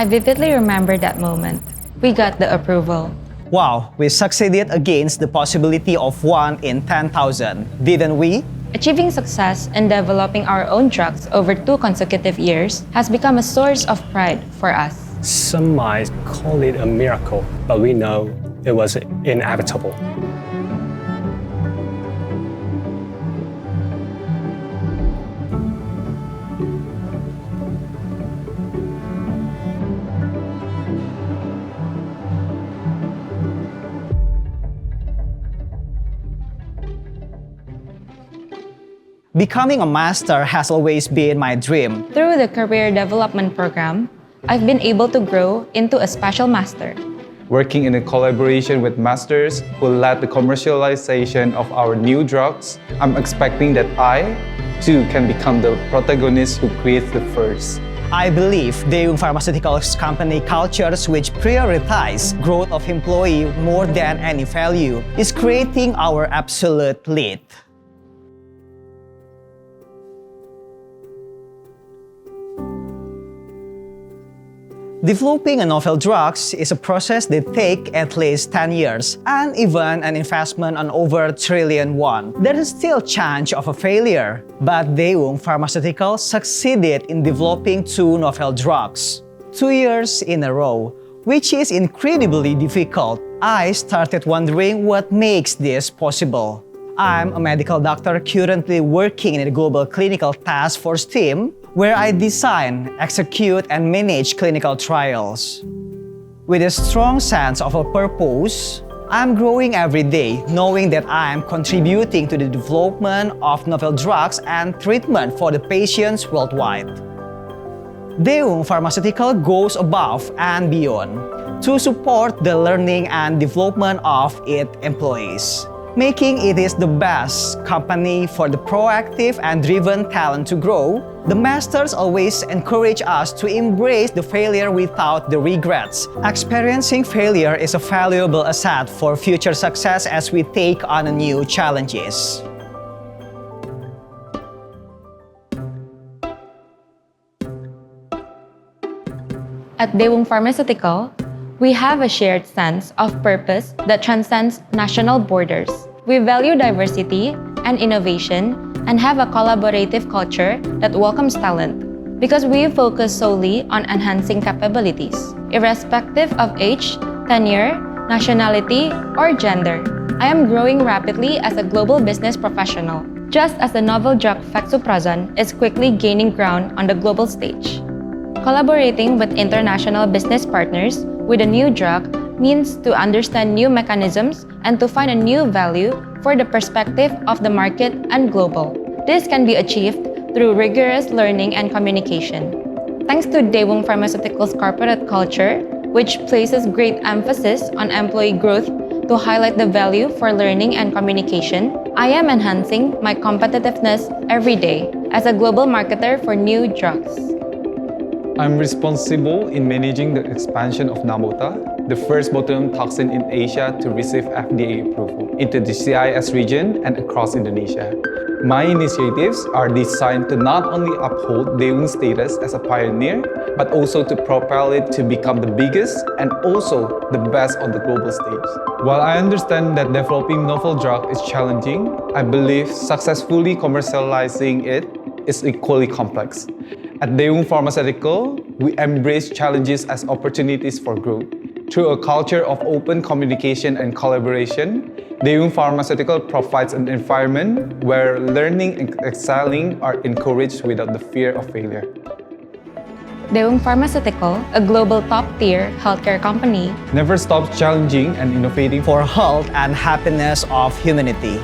I vividly remember that moment. We got the approval. Wow, we succeeded against the possibility of 1 in 10,000, didn't we? Achieving success in developing our own drugs over 2 consecutive years has become a source of pride for us. Some might call it a miracle, but we know it was inevitable. Becoming a master has always been my dream. Through the career development program, I've been able to grow into a special master. Working in a collaboration with masters who led the commercialization of our new drugs, I'm expecting that I, too, can become the protagonist who creates the first. I believe Daewoo Pharmaceuticals company cultures which prioritize growth of employee more than any value is creating our absolute lead. Developing a novel drugs is a process that takes at least 10 years and even an investment on over $1 trillion. There is still chance of a failure, but Daewoo Pharmaceuticals succeeded in developing 2 novel drugs, 2 years in a row, which is incredibly difficult. I started wondering what makes this possible. I'm a medical doctor currently working in a global clinical task force team where I design, execute, and manage clinical trials. With a strong sense of a purpose, I'm growing every day, knowing that I'm contributing to the development of novel drugs and treatment for the patients worldwide. Daewoo Pharmaceutical goes above and beyond to support the learning and development of its employees, making it is the best company for the proactive and driven talent to grow. The masters always encourage us to embrace the failure without the regrets. Experiencing failure is a valuable asset for future success as we take on new challenges. At Daewoo Pharmaceutical, we have a shared sense of purpose that transcends national borders. We value diversity and innovation and have a collaborative culture that welcomes talent because we focus solely on enhancing capabilities, irrespective of age, tenure, nationality, or gender. I am growing rapidly as a global business professional, just as the novel drug Fexuprazon is quickly gaining ground on the global stage. Collaborating with international business partners with a new drug means to understand new mechanisms and to find a new value for the perspective of the market and global. This can be achieved through rigorous learning and communication. Thanks to Daewoo Pharmaceuticals' corporate culture, which places great emphasis on employee growth to highlight the value for learning and communication, I am enhancing my competitiveness every day as a global marketer for new drugs. I'm responsible in managing the expansion of Namota, the first botulinum toxin in Asia to receive FDA approval, into the CIS region and across Indonesia. My initiatives are designed to not only uphold Daewoo's status as a pioneer, but also to propel it to become the biggest and also the best on the global stage. While I understand that developing novel drug is challenging, I believe successfully commercializing it is equally complex. At Daewoo Pharmaceutical, we embrace challenges as opportunities for growth. Through a culture of open communication and collaboration, Daewoo Pharmaceutical provides an environment where learning and excelling are encouraged without the fear of failure. Daewoo Pharmaceutical, a global top-tier healthcare company, Never stops challenging and innovating For health and happiness of humanity.